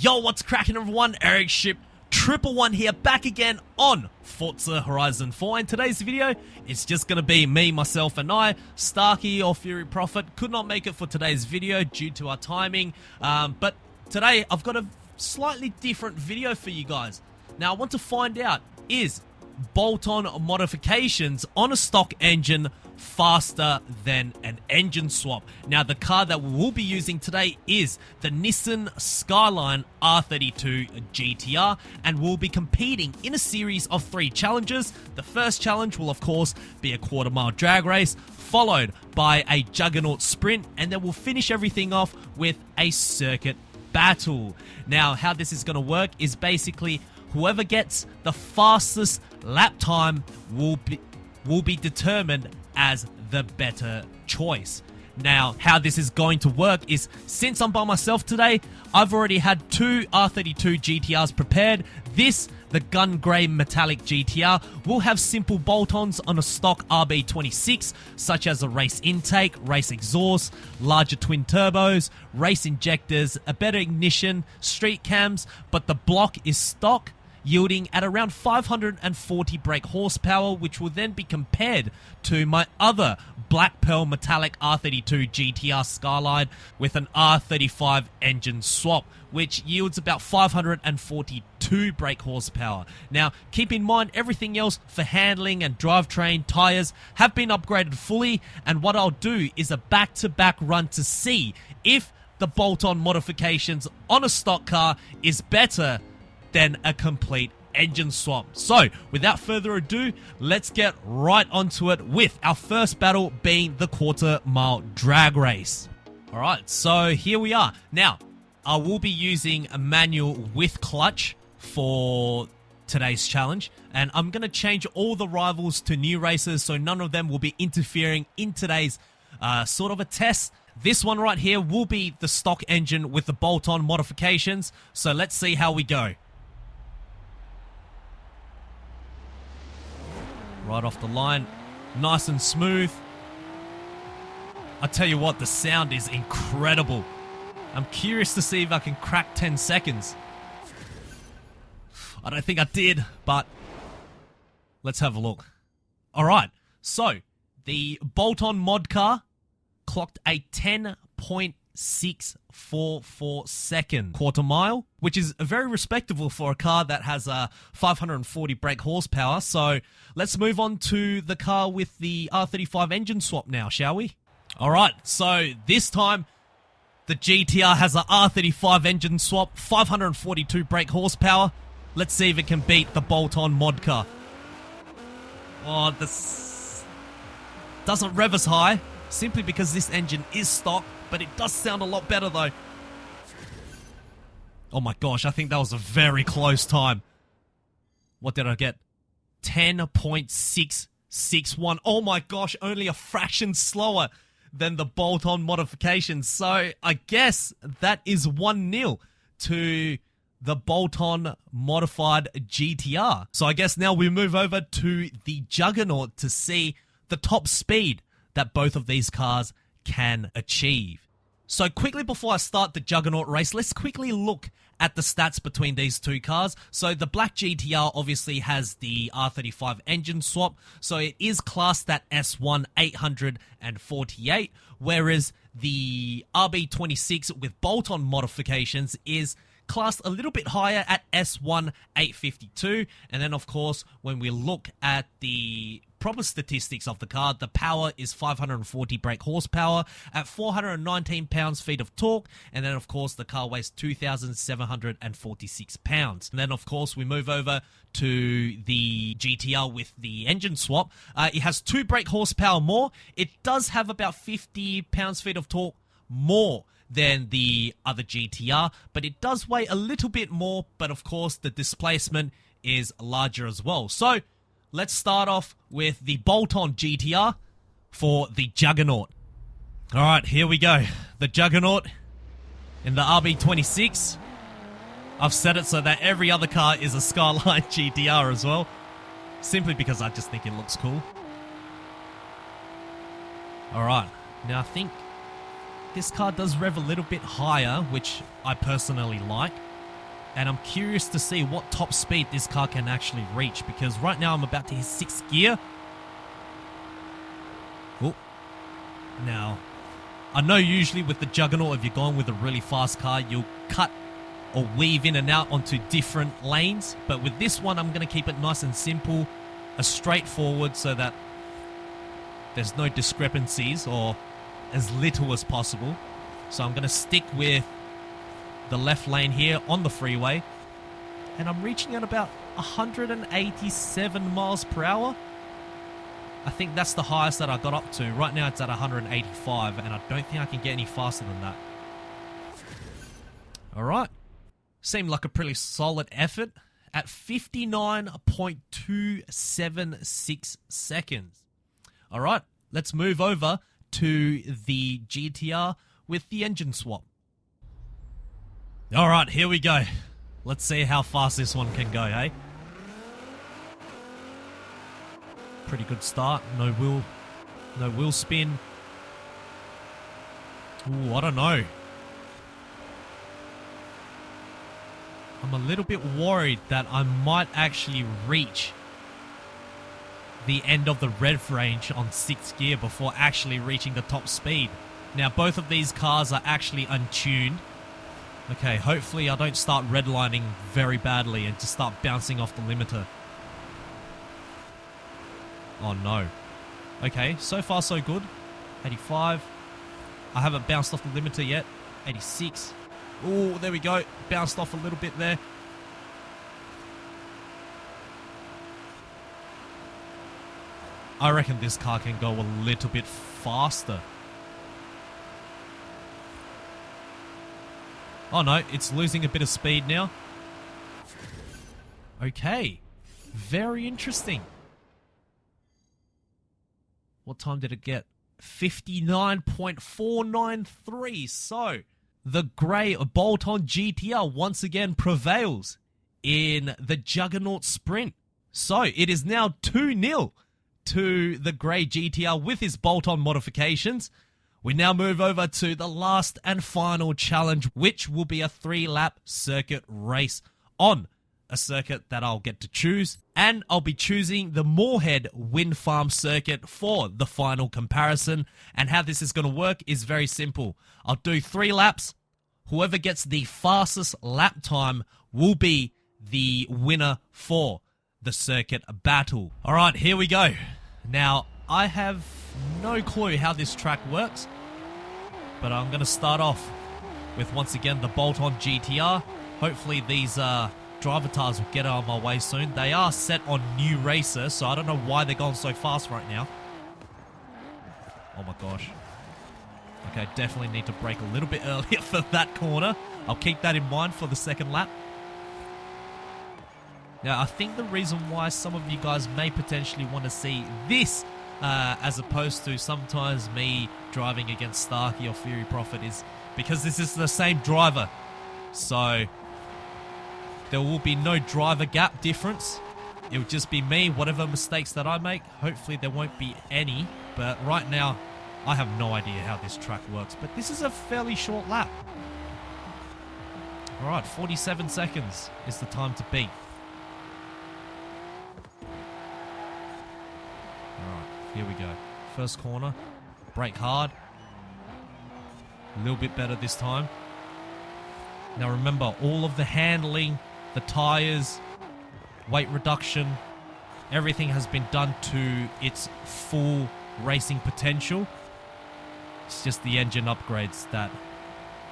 Yo, what's cracking everyone? Ericship, 111 here, back again on Forza Horizon 4. And today's video is just going to be me, myself, and I. Starkey or Fury Prophet could not make it for today's video due to our timing. But today I've got a slightly different video for you guys. Now I want to find out, is bolt-on modifications on a stock engine faster than an engine swap? Now the car that we will be using today is the Nissan Skyline R32 GTR, and we'll be competing in a series of 3 challenges. The first challenge will of course be a quarter-mile drag race, followed by a Juggernaut sprint, and then we'll finish everything off with a circuit battle. Now how this is going to work is basically whoever gets the fastest lap time will be determined as the better choice. Now, how this is going to work is, since I'm by myself today, I've already had 2 R32 GTRs prepared. This, the gun grey metallic GTR, will have simple bolt-ons on a stock RB26, such as a race intake, race exhaust, larger twin turbos, race injectors, a better ignition, street cams, but the block is stock, yielding at around 540 brake horsepower, which will then be compared to my other Black Pearl Metallic R32 GTR Skyline with an R35 engine swap, which yields about 542 brake horsepower. Now, keep in mind everything else for handling and drivetrain, tyres have been upgraded fully, and what I'll do is a back-to-back run to see if the bolt-on modifications on a stock car is better than a complete engine swap. So, without further ado, let's get right onto it with our first battle being the quarter-mile drag race. Alright, so here we are. Now, I will be using a manual with clutch for today's challenge, and I'm going to change all the rivals to new racers, so none of them will be interfering in today's sort of a test. This one right here will be the stock engine with the bolt-on modifications, so let's see how we go. Right off the line, nice and smooth. I tell you what, the sound is incredible. I'm curious to see if I can crack 10 seconds. I don't think I did, but let's have a look. Alright, so the bolt-on mod car clocked a 10.644 second quarter mile, which is very respectable for a car that has 540 brake horsepower. So let's move on to the car with the R35 engine swap now, shall we? Alright, so this time the GTR has a R35 engine swap, 542 brake horsepower. Let's see if it can beat the bolt-on mod car. Oh, this doesn't rev as high, simply because this engine is stock, but it does sound a lot better though. Oh my gosh, I think that was a very close time. What did I get? 10.661. Oh my gosh, only a fraction slower than the bolt-on modifications. So I guess that is 1-0 to the bolt-on modified GTR. So I guess now we move over to the Juggernaut to see the top speed that both of these cars can achieve. So quickly before I start the Juggernaut race, let's quickly look at the stats between these two cars. So the black GTR obviously has the R35 engine swap, so it is classed at S1 848, whereas the RB26 with bolt-on modifications is classed a little bit higher at S1 852. And then of course when we look at the proper statistics of the car, the power is 540 brake horsepower at 419 pounds-feet of torque, and then of course the car weighs 2,746 pounds. And then of course we move over to the GTR with the engine swap. It has 2 brake horsepower more. It does have about 50 pounds-feet of torque more than the other GTR, but it does weigh a little bit more, but of course the displacement is larger as well. So let's start off with the bolt-on GTR for the Juggernaut. Alright, here we go. The Juggernaut in the RB26. I've set it so that every other car is a Skyline GTR as well, simply because I just think it looks cool. Alright, now I think this car does rev a little bit higher, which I personally like. And I'm curious to see what top speed this car can actually reach, because right now I'm about to hit 6th gear. Oh. Now, I know usually with the Juggernaut, if you're going with a really fast car, you'll cut or weave in and out onto different lanes. But with this one, I'm going to keep it nice and simple, a straightforward, so that there's no discrepancies, or as little as possible. So I'm going to stick with the left lane here on the freeway. And I'm reaching at about 187 miles per hour. I think that's the highest that I got up to. Right now it's at 185, and I don't think I can get any faster than that. Alright. Seemed like a pretty solid effort at 59.276 seconds. Alright, let's move over to the GTR with the engine swap. Alright, here we go. Let's see how fast this one can go, hey? Pretty good start. No wheel spin. Ooh, I don't know. I'm a little bit worried that I might actually reach the end of the rev range on 6th gear before actually reaching the top speed. Now, both of these cars are actually untuned. Okay, hopefully I don't start redlining very badly and just start bouncing off the limiter. Oh no. Okay, so far so good. 85. I haven't bounced off the limiter yet. 86. Oh, there we go. Bounced off a little bit there. I reckon this car can go a little bit faster. Oh no, it's losing a bit of speed now. Okay. Very interesting. What time did it get? 59.493. So, the grey bolt-on GTR once again prevails in the Juggernaut Sprint. So, it is now 2-0 to the grey GTR with his bolt-on modifications. We now move over to the last and final challenge, which will be a 3-lap circuit race on a circuit that I'll get to choose. And I'll be choosing the Moorhead Wind Farm circuit for the final comparison. And how this is going to work is very simple. I'll do 3 laps. Whoever gets the fastest lap time will be the winner for the circuit battle. Alright, here we go. Now, I have no clue how this track works, but I'm going to start off with, once again, the bolt-on GTR. Hopefully these driver tires will get out of my way soon. They are set on new racer, so I don't know why they're going so fast right now. Oh my gosh. Okay, definitely need to brake a little bit earlier for that corner. I'll keep that in mind for the second lap. Now, I think the reason why some of you guys may potentially want to see this as opposed to sometimes me driving against Starkey or Fury Prophet is because this is the same driver. So, there will be no driver gap difference. It will just be me, whatever mistakes that I make. Hopefully there won't be any. But right now, I have no idea how this track works. But this is a fairly short lap. Alright, 47 seconds is the time to beat. Alright, here we go. First corner. Brake hard. A little bit better this time. Now remember, all of the handling, the tires, weight reduction, everything has been done to its full racing potential. It's just the engine upgrades that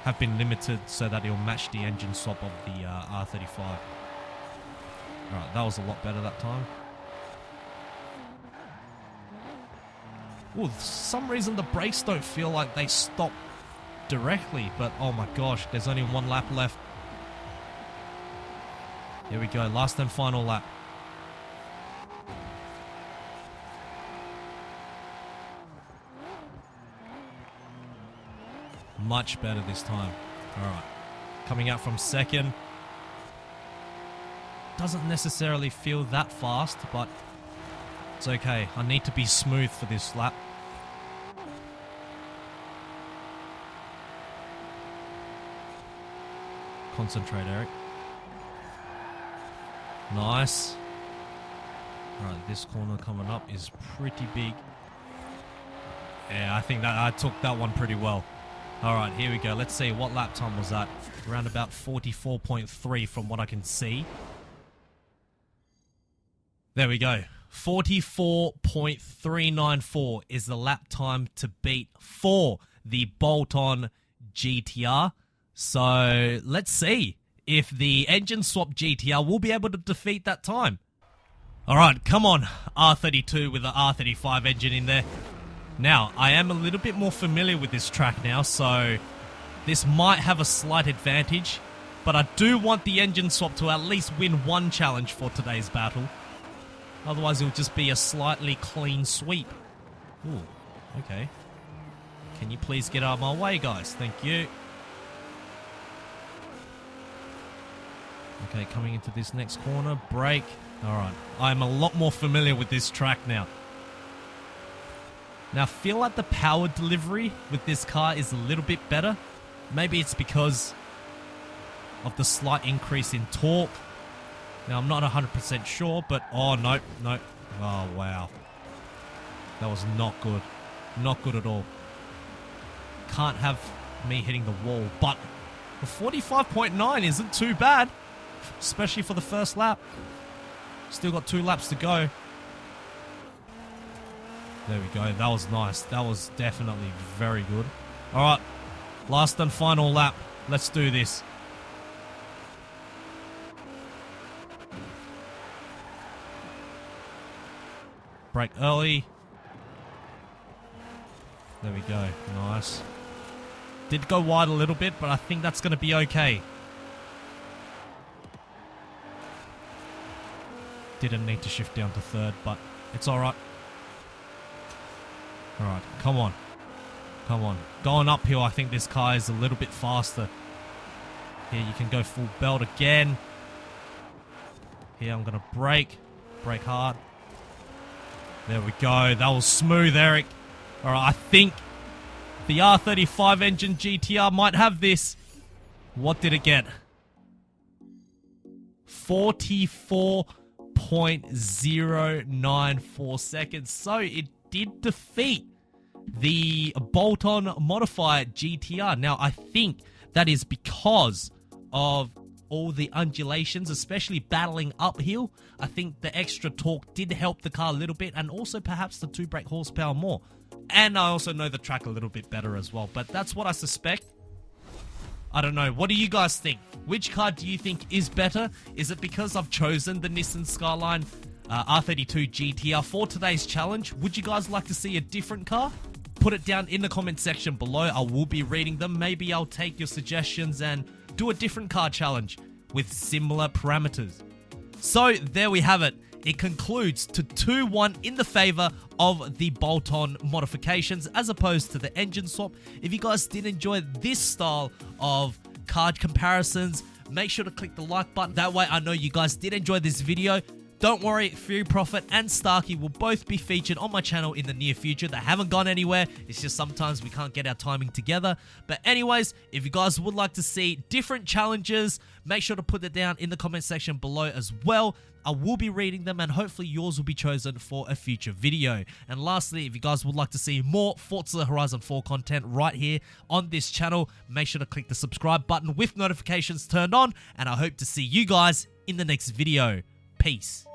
have been limited so that it'll match the engine swap of the R35. Alright, that was a lot better that time. Ooh, for some reason the brakes don't feel like they stop directly, but oh my gosh, there's only 1 lap left. Here we go, last and final lap. Much better this time. Alright, coming out from second. Doesn't necessarily feel that fast, but it's okay. I need to be smooth for this lap. Concentrate, Eric. Nice. Alright, this corner coming up is pretty big. Yeah, I think that I took that one pretty well. Alright, here we go. Let's see, what lap time was that? Around about 44.3 from what I can see. There we go. 44.394 is the lap time to beat for the bolt-on GTR. So, let's see if the engine swap GTR will be able to defeat that time. Alright, come on, R32 with the R35 engine in there. Now, I am a little bit more familiar with this track now, so this might have a slight advantage, but I do want the engine swap to at least win one challenge for today's battle. Otherwise, it'll just be a slightly clean sweep. Ooh, okay. Can you please get out of my way, guys? Thank you. Okay, coming into this next corner. Brake. Alright, I'm a lot more familiar with this track now. Now, I feel like the power delivery with this car is a little bit better. Maybe it's because of the slight increase in torque. Now, I'm not 100% sure, but... Oh, no, no. Oh, wow. That was not good. Not good at all. Can't have me hitting the wall, but the 45.9 isn't too bad, especially for the first lap. Still got 2 laps to go. There we go. That was nice. That was definitely very good. All right. Last and final lap. Let's do this. Brake early. There we go. Nice. Did go wide a little bit, but I think that's going to be okay. Didn't need to shift down to third, but it's all right. All right, come on. Come on. Going uphill, I think this car is a little bit faster. Here, you can go full belt again. Here, I'm going to brake. Brake hard. There we go. That was smooth, Eric. All right, I think the R35 engine GTR might have this. What did it get? 44.094 seconds. So it did defeat the bolt-on modified GTR. Now, I think that is because of all the undulations, especially battling uphill. I think the extra torque did help the car a little bit, and also perhaps the 2 brake horsepower more. And I also know the track a little bit better as well, but that's what I suspect. I don't know. What do you guys think? Which car do you think is better? Is it because I've chosen the Nissan Skyline R32 GTR for today's challenge? Would you guys like to see a different car? Put it down in the comment section below. I will be reading them. Maybe I'll take your suggestions and do a different car challenge with similar parameters. So there we have it. It concludes to 2-1 in the favor of the bolt-on modifications as opposed to the engine swap. If you guys did enjoy this style of card comparisons, make sure to click the like button. That way I know you guys did enjoy this video. Don't worry, Fury Prophet and Starkey will both be featured on my channel in the near future. They haven't gone anywhere. It's just sometimes we can't get our timing together. But anyways, if you guys would like to see different challenges, make sure to put it down in the comment section below as well. I will be reading them and hopefully yours will be chosen for a future video. And lastly, if you guys would like to see more Forza Horizon 4 content right here on this channel, make sure to click the subscribe button with notifications turned on. And I hope to see you guys in the next video. Peace.